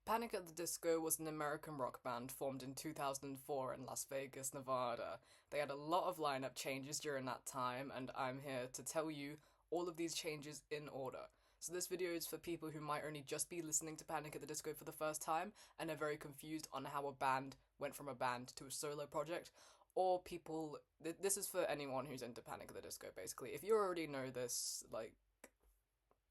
Panic at the Disco was an American rock band formed in 2004 in Las Vegas, Nevada. They had a lot of lineup changes during that time, and I'm here to tell you all of these changes in order. So this video is for people who might only just be listening to Panic at the Disco for the first time and are very confused on how a band went from a band to a solo project, or people. This is for anyone who's into Panic at the Disco, basically. If you already know this,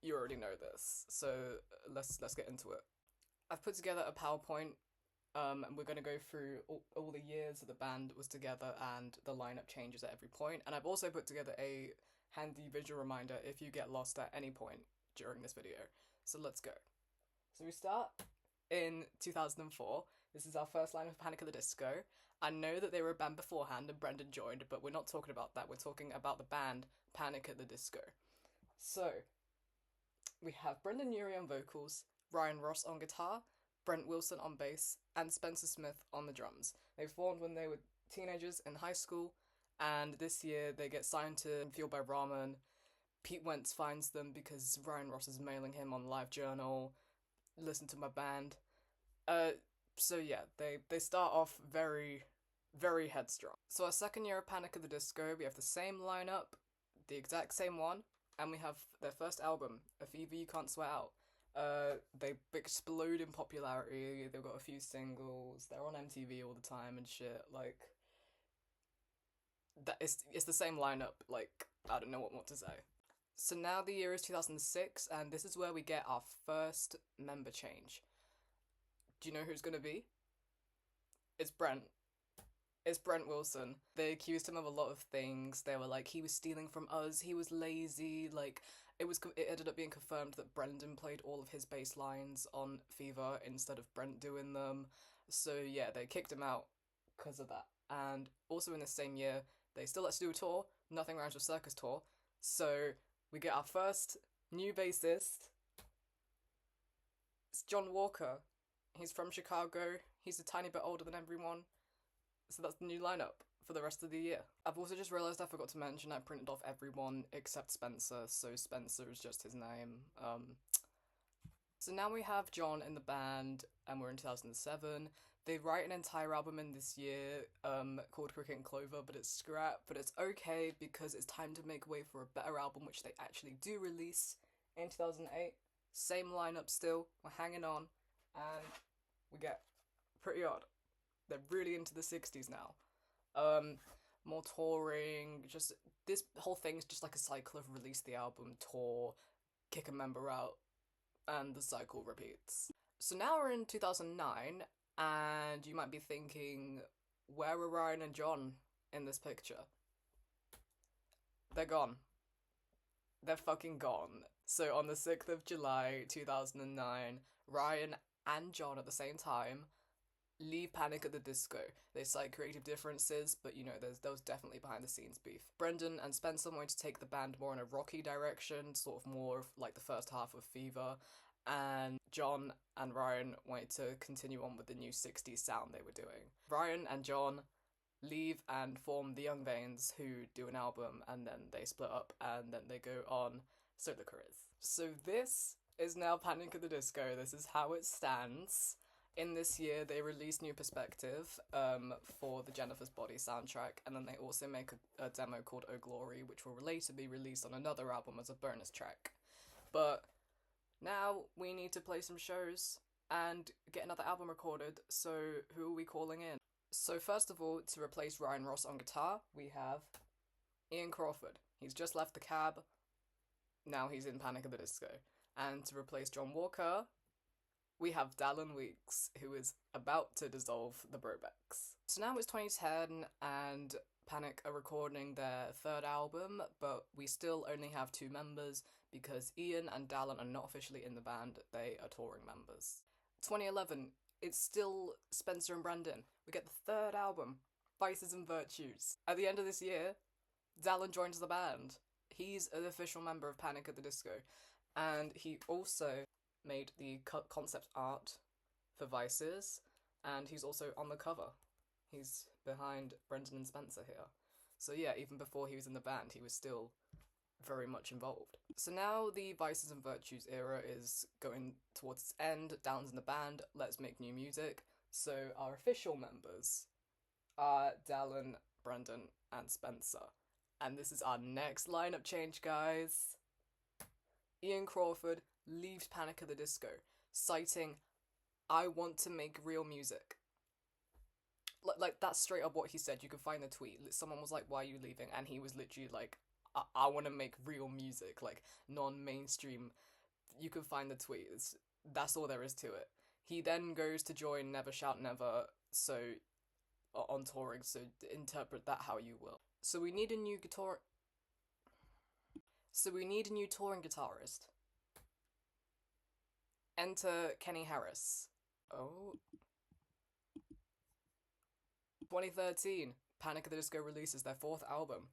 you already know this. So let's get into it. I've put together a PowerPoint, and we're going to go through all the years that the band was together and the lineup changes at every point. And I've also put together a handy visual reminder if you get lost at any point during this video. So let's go. So we start in 2004. This is our first line of Panic at the Disco. I know that they were a band beforehand and Brendan joined, but we're not talking about that. We're talking about the band Panic at the Disco. So we have Brendan Urie on vocals, Ryan Ross on guitar, Brent Wilson on bass, and Spencer Smith on the drums. They formed when they were teenagers in high school, and this year they get signed to Fueled by Ramen. Pete Wentz finds them because Ryan Ross is mailing him on LiveJournal, listen to my band. So yeah, they start off very, very headstrong. So our second year of Panic at the Disco, we have the same lineup, the exact same one, and we have their first album, A Fever You Can't Sweat Out. They explode in popularity, they've got a few singles, they're on MTV all the time and shit, it's the same lineup, I don't know what to say. So now the year is 2006, and this is where we get our first member change. Do you know who's gonna be? It's Brent. It's Brent Wilson. They accused him of a lot of things. They were like, he was stealing from us, he was lazy, it ended up being confirmed that Brendan played all of his bass lines on Fever instead of Brent doing them. So yeah, they kicked him out because of that. And also in the same year, they still let us do a tour, Nothing Rhymes with Circus tour. So we get our first new bassist. It's John Walker. He's from Chicago. He's a tiny bit older than everyone. So that's the new lineup for the rest of the year. I've also just realised I forgot to mention I printed off everyone except Spencer, so Spencer is just his name. So now we have John in the band, and we're in 2007. They write an entire album in this year called Cricket and Clover, but it's scrap, but it's okay because it's time to make way for a better album, which they actually do release in 2008. Same lineup still, we're hanging on, and we get Pretty Odd. They're really into the 60s now. More touring, just this whole thing's just like a cycle of release the album, tour, kick a member out, and the cycle repeats. So now we're in 2009, and you might be thinking, where were Ryan and John in this picture? They're gone. They're fucking gone. So on the 6th of July 2009, Ryan and John at the same time leave Panic at the Disco. They cite creative differences, but there was definitely behind the scenes beef. Brendan and Spencer wanted to take the band more in a rocky direction, sort of more of like the first half of Fever, and John and Ryan wanted to continue on with the new 60s sound they were doing. Ryan and John leave and form the Young Vanes, who do an album, and then they split up, and then they go on solo careers. So this is now Panic at the Disco. This is how it stands. In this year, they released New Perspective for the Jennifer's Body soundtrack, and then they also make a demo called Oh Glory, which will later be released on another album as a bonus track. But now we need to play some shows and get another album recorded, so who are we calling in? So first of all, to replace Ryan Ross on guitar, we have Ian Crawford. He's just left the Cab, now he's in Panic at the Disco. And to replace John Walker, we have Dallin Weekes, who is about to dissolve the Brobecks. So now it's 2010, and Panic are recording their third album, but we still only have 2 members because Ian and Dallin are not officially in the band, they are touring members. 2011, it's still Spencer and Brendan. We get the third album, Vices and Virtues. At the end of this year, Dallin joins the band. He's an official member of Panic at the Disco, and he also made the concept art for Vices, and he's also on the cover. He's behind Brendan and Spencer here. So yeah, even before he was in the band, he was still very much involved. So now the Vices and Virtues era is going towards its end. Dallon's in the band, let's make new music. So our official members are Dallon, Brendan, and Spencer. And this is our next lineup change, guys. Ian Crawford leaves Panic at the Disco, citing, "I want to make real music." Like that's straight up what he said. You can find the tweet. Someone was like, "Why are you leaving?" And he was literally like, I want to make real music, like non-mainstream." You can find the tweet. That's all there is to it. He then goes to join Never Shout Never, so on touring, so interpret that how you will. So we need a new touring guitarist. Enter Kenny Harris. Oh. 2013, Panic at the Disco releases their 4th album.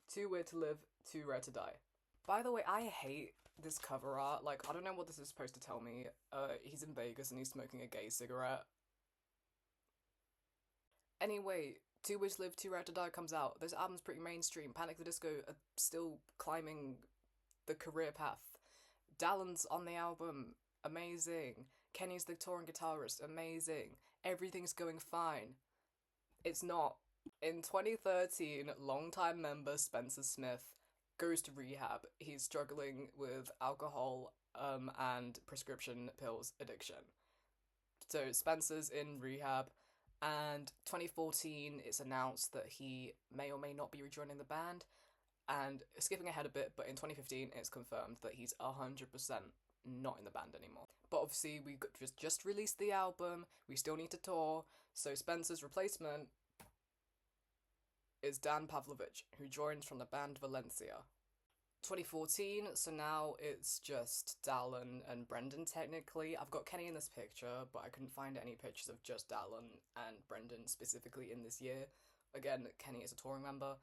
Too Weird to Live, Too Rare to Die. By the way, I hate this cover art. Like, I don't know what this is supposed to tell me. He's in Vegas and he's smoking a gay cigarette. Anyway, Too Weird to Live, Too Rare to Die comes out. This album's pretty mainstream. Panic at the Disco are still climbing the career path. Dallon's on the album. Amazing. Kenny's the touring guitarist. Amazing. Everything's going fine. It's not. In 2013, longtime member Spencer Smith goes to rehab. He's struggling with alcohol and prescription pills addiction. So Spencer's in rehab, and 2014 it's announced that he may or may not be rejoining the band. And skipping ahead a bit, but in 2015 it's confirmed that he's 100% not in the band anymore. But obviously we just released the album, we still need to tour, so Spencer's replacement is Dan Pavlovich, who joins from the band Valencia. 2014, so now it's just Dallon and Brendan technically. I've got Kenny in this picture, but I couldn't find any pictures of just Dallon and Brendan specifically in this year. Again, Kenny is a touring member.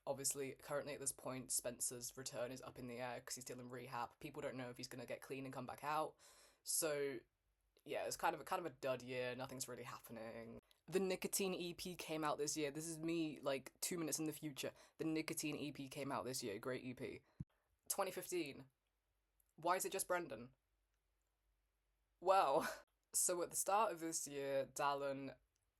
Obviously, currently at this point, Spencer's return is up in the air because he's still in rehab. People don't know if he's gonna get clean and come back out. So, yeah, it's kind of a dud year. Nothing's really happening. The Nicotine EP came out this year. This is me, like, 2 minutes in the future. The Nicotine EP came out this year. Great EP. 2015. Why is it just Brendan? Well, so at the start of this year, Dallon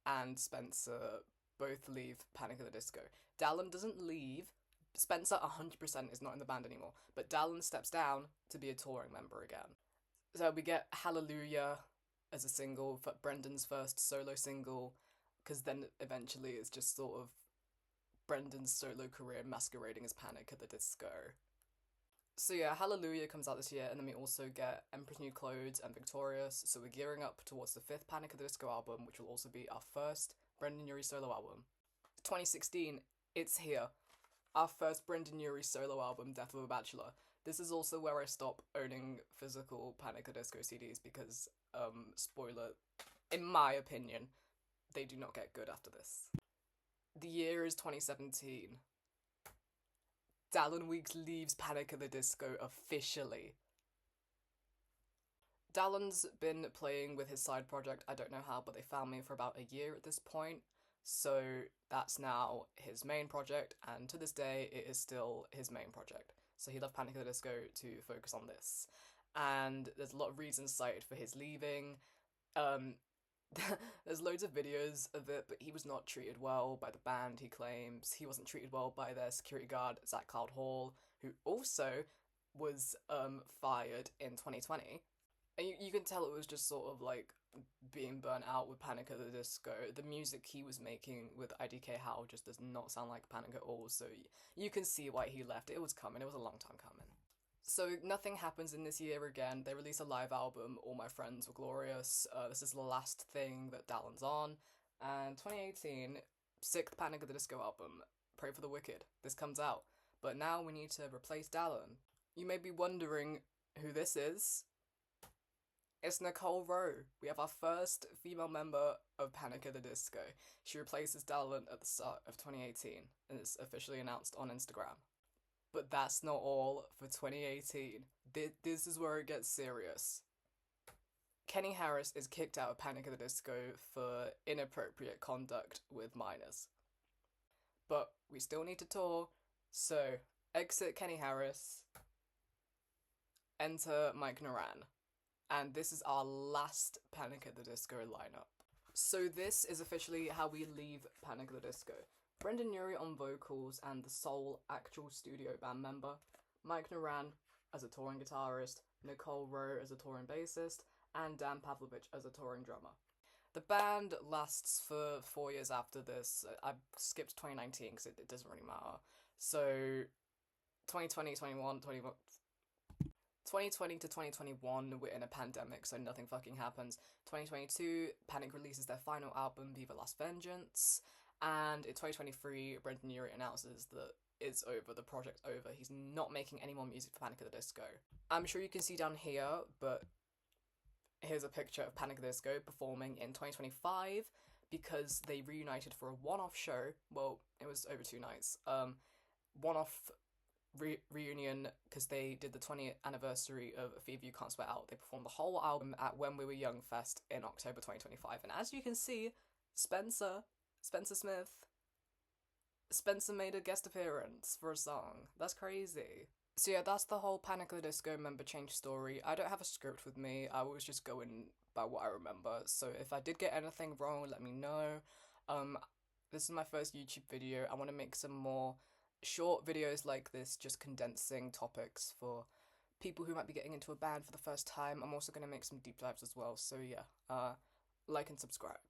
and Spencer both leave Panic at the Disco. Dallon doesn't leave. Spencer 100% is not in the band anymore. But Dallon steps down to be a touring member again. So we get Hallelujah as a single, for Brendan's first solo single, because then eventually it's just sort of Brendan's solo career masquerading as Panic at the Disco. So yeah, Hallelujah comes out this year, and then we also get Emperor's New Clothes and Victorious, so we're gearing up towards the 5th Panic at the Disco album, which will also be our first Brendan Urie solo album. 2016, it's here. Our first Brendan Urie solo album, Death of a Bachelor. This is also where I stop owning physical Panic at the Disco CDs because, spoiler, in my opinion, they do not get good after this. The year is 2017. Dallon Weekes leaves Panic at the Disco officially. Dallon's been playing with his side project, I don't know how, but they found me for about a year at this point. So that's now his main project, and to this day, it is still his main project. So he left Panic at the Disco to focus on this. And there's a lot of reasons cited for his leaving. There's loads of videos of it, but he was not treated well by the band, he claims. He wasn't treated well by their security guard, Zach Cloud Hall, who also was fired in 2020. And you can tell it was just sort of like being burnt out with Panic at the Disco. The music he was making with IDK How just does not sound like Panic at all, so you can see why he left. It was coming, it was a long time coming. So nothing happens in this year again. They release a live album, All My Friends Were Glorious. This is the last thing that Dallon's on. And 2018, 6th Panic at the Disco album, Pray for the Wicked. This comes out. But now we need to replace Dallon. You may be wondering who this is. It's Nicole Rowe. We have our first female member of Panic at the Disco. She replaces Dallon at the start of 2018, and it's officially announced on Instagram. But that's not all for 2018. This is where it gets serious. Kenny Harris is kicked out of Panic at the Disco for inappropriate conduct with minors. But we still need to tour, so Exit Kenny Harris. Enter Mike Naran. And this is our last Panic at the Disco lineup. So this is officially how we leave Panic at the Disco. Brendan Urie on vocals and the sole actual studio band member, Mike Naran as a touring guitarist, Nicole Rowe as a touring bassist, and Dan Pavlovich as a touring drummer. The band lasts for 4 years after this. I skipped 2019 because it doesn't really matter. So 2020, 2020 to 2021, we're in a pandemic, so nothing fucking happens. 2022, Panic releases their final album, Viva Las Vengeance, and in 2023, Brendan Urie announces that it's over, the project's over. He's not making any more music for Panic at the Disco. I'm sure you can see down here, but here's a picture of Panic at the Disco performing in 2025 because they reunited for a one-off show. Well, it was over 2 nights. One-off reunion because they did the 20th anniversary of A Fever You Can't Sweat Out. They performed the whole album at When We Were Young Fest in October 2025. And as you can see, Spencer made a guest appearance for a song. That's crazy. So yeah, that's the whole Panic at the Disco member change story. I don't have a script with me. I was just going by what I remember. So if I did get anything wrong, let me know. This is my first YouTube video. I want to make some more short videos like this, just condensing topics for people who might be getting into a band for the first time. I'm also going to make some deep dives as well. So yeah, like and subscribe.